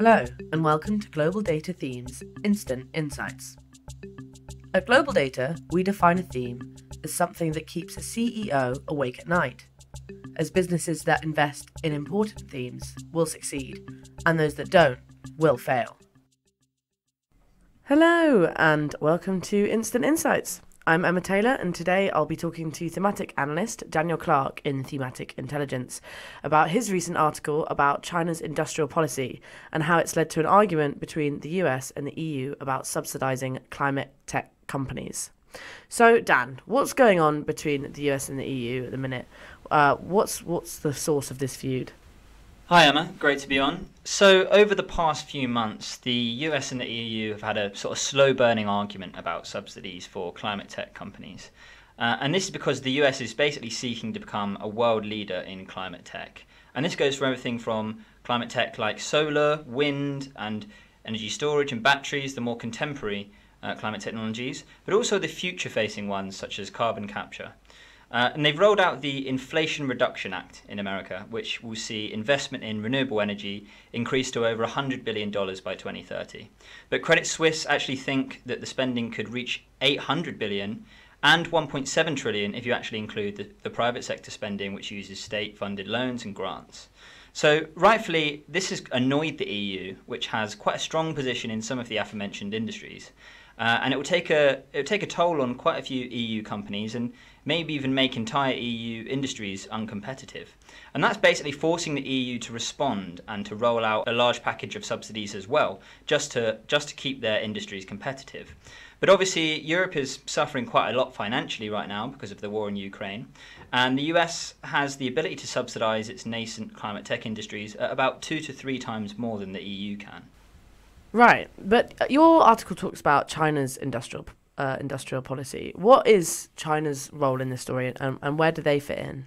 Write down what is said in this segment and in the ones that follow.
Hello, and welcome to Global Data Themes Instant Insights. At Global Data, we define a theme as something that keeps a CEO awake at night, as businesses that invest in important themes will succeed, and those that don't will fail. Hello, and welcome to Instant Insights. I'm Emma Taylor, and today I'll be talking to thematic analyst Daniel Clarke in Thematic Intelligence about his recent article about China's industrial policy and how it's led to an argument between the US and the EU about subsidising climate tech companies. So, Dan, what's going on between the US and the EU at the minute? What's the source of this feud? Hi Emma, great to be on. So over the past few months, the US and the EU have had a sort of slow-burning argument about subsidies for climate tech companies. And this is because the US is basically seeking to become a world leader in climate tech. And this goes for everything from climate tech like solar, wind, and energy storage and batteries, the more contemporary climate technologies, but also the future-facing ones such as carbon capture. And they've rolled out the Inflation Reduction Act in America, which will see investment in renewable energy increase to over $100 billion by 2030. But Credit Suisse actually think that the spending could reach $800 billion and $1.7 trillion if you actually include the private sector spending, which uses state-funded loans and grants. So rightfully, this has annoyed the EU, which has quite a strong position in some of the aforementioned industries. And it will take a toll on quite a few EU companies and maybe even make entire EU industries uncompetitive. And that's basically forcing the EU to respond and to roll out a large package of subsidies as well, just to keep their industries competitive. But obviously Europe is suffering quite a lot financially right now because of the war in Ukraine, and the US has the ability to subsidise its nascent climate tech industries at about 2 to 3 times more than the EU can. Right, but your article talks about China's industrial policy. What is China's role in this story, and where do they fit in?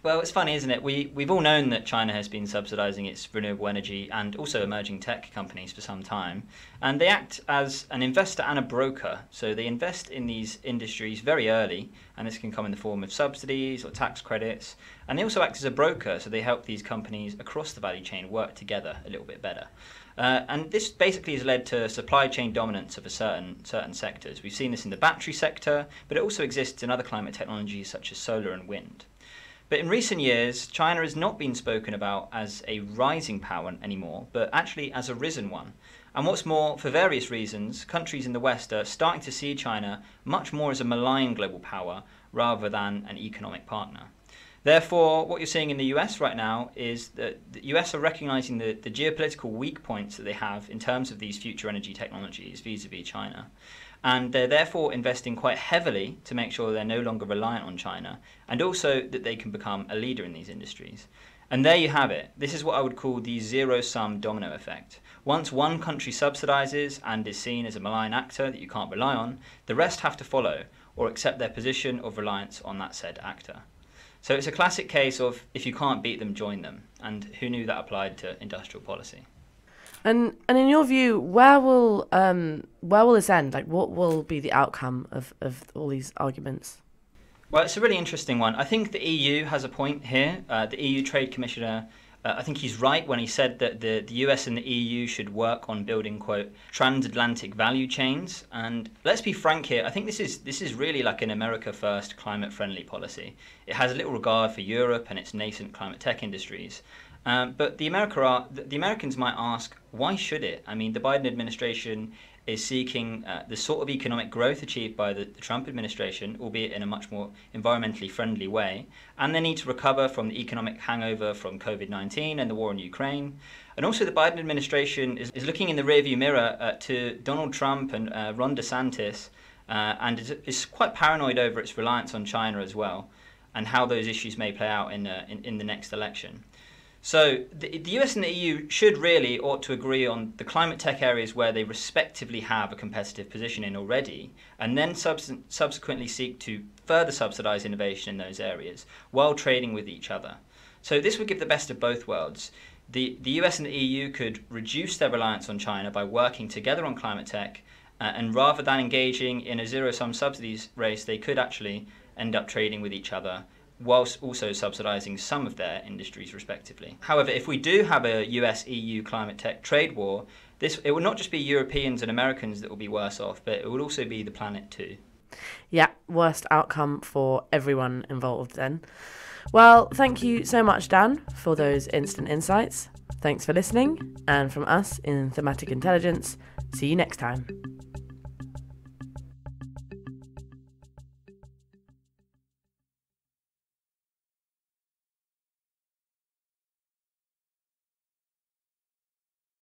Well, it's funny, isn't it? We've all known that China has been subsidising its renewable energy and also emerging tech companies for some time. And they act as an investor and a broker. So they invest in these industries very early, and this can come in the form of subsidies or tax credits. And they also act as a broker, so they help these companies across the value chain work together a little bit better. And this basically has led to supply chain dominance of certain sectors. We've seen this in the battery sector, but it also exists in other climate technologies such as solar and wind. But in recent years, China has not been spoken about as a rising power anymore, but actually as a risen one. And what's more, for various reasons, countries in the West are starting to see China much more as a malign global power rather than an economic partner. Therefore, what you're seeing in the US right now is that the US are recognizing the geopolitical weak points that they have in terms of these future energy technologies vis-a-vis China. And they're therefore investing quite heavily to make sure they're no longer reliant on China, and also that they can become a leader in these industries. And there you have it. This is what I would call the zero-sum domino effect. Once one country subsidizes and is seen as a malign actor that you can't rely on, the rest have to follow or accept their position of reliance on that said actor. So it's a classic case of if you can't beat them, join them. And who knew that applied to industrial policy? And in your view, where will this end? Like, what will be the outcome of all these arguments? Well, it's a really interesting one. I think the EU has a point here. The EU Trade Commissioner, I think he's right when he said that the US and the EU should work on building, quote, transatlantic value chains. And let's be frank here, I think this is really like an America first climate friendly policy. It has little regard for Europe and its nascent climate tech industries. But the Americans might ask, why should it? I mean, the Biden administration is seeking the sort of economic growth achieved by the Trump administration, albeit in a much more environmentally friendly way, and they need to recover from the economic hangover from COVID-19 and the war in Ukraine. And also the Biden administration is looking in the rearview mirror to Donald Trump and Ron DeSantis, and is quite paranoid over its reliance on China as well, and how those issues may play out in the next election. So the US and the EU ought to agree on the climate tech areas where they respectively have a competitive position in already, and then subsequently seek to further subsidize innovation in those areas while trading with each other. So this would give the best of both worlds. The US and the EU could reduce their reliance on China by working together on climate tech, and rather than engaging in a zero-sum subsidies race, they could actually end up trading with each other whilst also subsidising some of their industries respectively. However, if we do have a US-EU climate tech trade war, it will not just be Europeans and Americans that will be worse off, but it will also be the planet too. Yeah, worst outcome for everyone involved then. Well, thank you so much, Dan, for those instant insights. Thanks for listening, and from us in Thematic Intelligence, see you next time.